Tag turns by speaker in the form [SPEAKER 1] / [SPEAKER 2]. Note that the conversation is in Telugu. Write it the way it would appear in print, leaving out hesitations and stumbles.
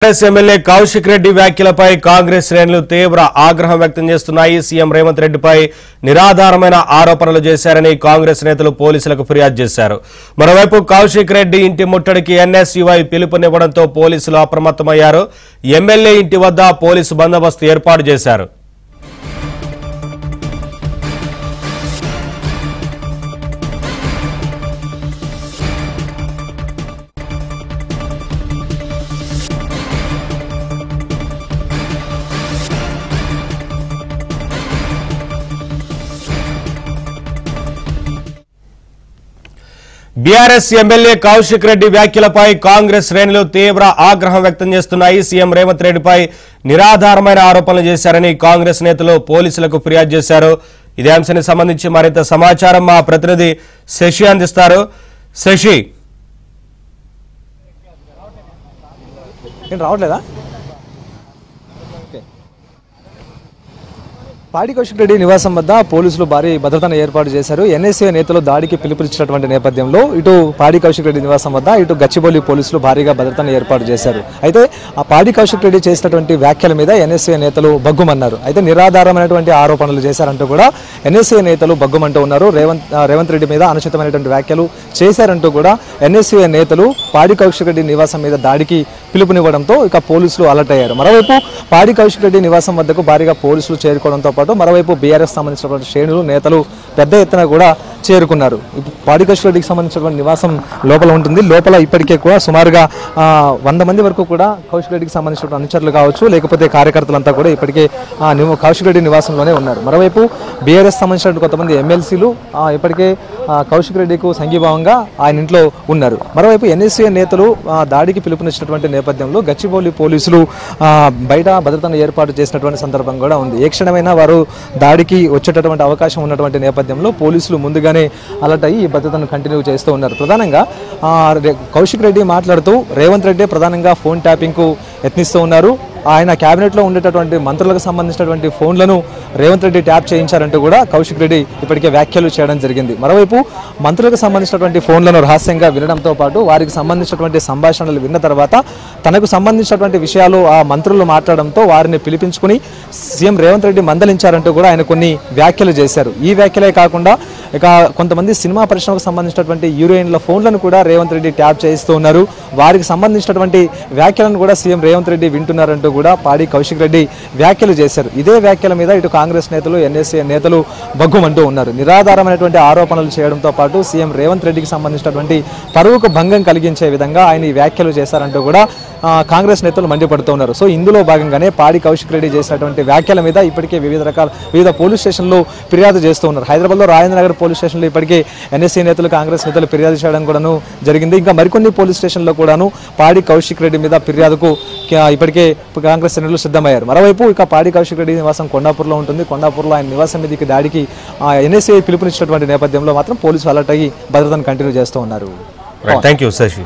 [SPEAKER 1] కాంగ్రెస్ ఎమ్మెల్యే కౌశిక్ రెడ్డి వ్యాఖ్యలపై కాంగ్రెస్ శ్రేణులు తీవ్ర ఆగ్రహం వ్యక్తం చేస్తున్నాయి. సీఎం రేవంత్ రెడ్డిపై నిరాధారమైన ఆరోపణలు చేశారని కాంగ్రెస్ నేతలు పోలీసులకు ఫిర్యాదు చేశారు. మరోవైపు కౌశిక్ రెడ్డి ఇంటి ముట్టడికి ఎన్ఎస్యుఐ పిలుపునివ్వడంతో పోలీసులు అప్రమత్తమయ్యారు. ఎమ్మెల్యే ఇంటి వద్ద పోలీసు బందోబస్తు ఏర్పాటు చేశారు. బీఆర్ఎస్ ఎమ్మెల్యే కౌశిక్ రెడ్డి వ్యాఖ్యలపై కాంగ్రెస్ శ్రేణులు తీవ్ర ఆగ్రహం వ్యక్తం చేస్తున్నాయి. సీఎం రేవంత్ రెడ్డిపై నిరాధారమైన ఆరోపణలు చేశారని కాంగ్రెస్ నేతలు పోలీసులకు ఫిర్యాదు చేశారు. ఇదే అంశానికి సంబంధించి మరింత సమాచారం మా ప్రతినిధి శశి అందిస్తారు. శశి,
[SPEAKER 2] రావట్లేదా? పాడి కౌశిక్ రెడ్డి నివాసం వద్ద పోలీసులు భారీ భద్రతను ఏర్పాటు చేశారు. ఎన్ఎస్ఏ నేతలు దాడికి పిలుపునిచ్చినటువంటి నేపథ్యంలో ఇటు పాడి కౌశిక్ రెడ్డి నివాసం వద్ద ఇటు గచ్చిబౌలి పోలీసులు భారీగా భద్రతను ఏర్పాటు చేశారు. అయితే ఆ పాడి కౌశిక్ రెడ్డి చేసినటువంటి వ్యాఖ్యల మీద ఎన్ఎస్ఏ నేతలు బగ్గుమన్నారు. అయితే నిరాధారమైనటువంటి ఆరోపణలు చేశారంటూ కూడా ఎన్ఎస్ఏ నేతలు బగ్గుమంటూ ఉన్నారు. రేవంత్ రెడ్డి మీద అనుచితమైనటువంటి వ్యాఖ్యలు చేశారంటూ కూడా ఎన్ఎస్ఏ నేతలు పాడి కౌశిక్ రెడ్డి నివాసం మీద దాడికి పిలుపునివ్వడంతో ఇక పోలీసులు అలర్ట్ అయ్యారు. మరోవైపు పాడి కౌశిక్ రెడ్డి నివాసం వద్దకు భారీగా పోలీసులు చేరుకోవడంతో పాటు మరోవైపు బీఆర్ఎస్ సంబంధించినటువంటి శ్రేణులు నేతలు పెద్ద ఎత్తున కూడా చేరుకున్నారు. పాడి కౌశిక్ రెడ్డికి సంబంధించినటువంటి నివాసం లోపల ఉంటుంది. లోపల ఇప్పటికే కూడా సుమారుగా 100 మంది వరకు కూడా కౌశిక్ రెడ్డికి సంబంధించిన అనుచరులు కావచ్చు, లేకపోతే కార్యకర్తలంతా కూడా ఇప్పటికే కౌశిక్ రెడ్డి నివాసంలోనే ఉన్నారు. మరోవైపు బీఆర్ఎస్ సంబంధించిన కొంతమంది ఎమ్మెల్సీలు ఇప్పటికే కౌశిక్ రెడ్డికి సంఘీభావంగా ఆయన ఇంట్లో ఉన్నారు. మరోవైపు ఎన్ఎస్ఏ నేతలు దాడికి పిలుపునిచ్చినటువంటి నేపథ్యంలో గచ్చిబౌలి పోలీసులు బయట భద్రతను ఏర్పాటు చేసినటువంటి సందర్భం కూడా ఉంది. ఏ క్షణమైనా వారు దాడికి వచ్చేటటువంటి అవకాశం ఉన్నటువంటి నేపథ్యంలో పోలీసులు ముందుగానే అలర్ట్ అయ్యి ఈ భద్రతను కంటిన్యూ చేస్తూ ఉన్నారు. ప్రధానంగా కౌశిక్ రెడ్డి మాట్లాడుతూ రేవంత్ రెడ్డి ప్రధానంగా ఫోన్ ట్యాపింగ్కు యత్నిస్తూ ఉన్నారు. ఆయన క్యాబినెట్లో ఉండేటటువంటి మంత్రులకు సంబంధించినటువంటి ఫోన్లను రేవంత్ రెడ్డి ట్యాప్ చేయించారంటూ కూడా కౌశిక్ రెడ్డి ఇప్పటికే వ్యాఖ్యలు చేయడం జరిగింది. మరోవైపు మంత్రులకు సంబంధించినటువంటి ఫోన్లను రహస్యంగా వినడంతో పాటు వారికి సంబంధించినటువంటి సంభాషణలు విన్న తర్వాత తనకు సంబంధించినటువంటి విషయాలు ఆ మంత్రులు మాట్లాడడంతో వారిని పిలిపించుకుని సీఎం రేవంత్ రెడ్డి మందలించారంటూ కూడా ఆయన కొన్ని వ్యాఖ్యలు చేశారు. ఈ వ్యాఖ్యలే కాకుండా ఇక కొంతమంది సినిమా పరిశ్రమకు సంబంధించినటువంటి హీరోయిన్ల ఫోన్లను కూడా రేవంత్ రెడ్డి ట్యాప్ చేయిస్తూ ఉన్నారు. వారికి సంబంధించినటువంటి వ్యాఖ్యలను కూడా సీఎం రేవంత్ రెడ్డి వింటున్నారంటూ కూడా పాడి కౌశిక్ రెడ్డి వ్యాఖ్యలు చేశారు. ఇదే వ్యాఖ్యల మీద ఇటు కాంగ్రెస్ నేతలు ఎన్ఎస్ఏ నేతలు బగ్గుమంటూ ఉన్నారు. నిరాధారమైనటువంటి ఆరోపణలు చేయడంతో పాటు సీఎం రేవంత్ రెడ్డికి సంబంధించినటువంటి పరువుకు భంగం కలిగించే విధంగా ఆయన ఈ వ్యాఖ్యలు చేశారంటూ కూడా కాంగ్రెస్ నేతలు మండిపడుతూ ఉన్నారు. సో ఇందులో భాగంగానే పాడి కౌశిక్ రెడ్డి చేసినటువంటి వ్యాఖ్యల మీద ఇప్పటికే వివిధ పోలీస్ స్టేషన్లో ఫిర్యాదు చేస్తూ ఉన్నారు. హైదరాబాద్లో రాజేంద్రనగర్ పోలీస్ స్టేషన్లో ఇప్పటికే ఎన్ఎస్సీ నేతలు కాంగ్రెస్ నేతలు ఫిర్యాదు చేయడం కూడాను జరిగింది. ఇంకా మరికొన్ని పోలీస్ స్టేషన్లో కూడాను పాడి కౌశిక్ రెడ్డి మీద ఫిర్యాదుకు ఇప్పటికే కాంగ్రెస్ శ్రేణులు సిద్ధమయ్యారు. మరోవైపు ఇక పాడి కౌశిక్ రెడ్డి నివాసం కొండాపూర్లో ఉంటుంది. కొండాపూర్లో ఆయన నివాసం మీదకి దాడికి ఎన్ఎస్సీ పిలుపునిచ్చినటువంటి నేపథ్యంలో మాత్రం పోలీసులు అలర్ట్ అయ్యి భద్రతను కంటిన్యూ చేస్తూ ఉన్నారు.
[SPEAKER 1] Thank you Shashi.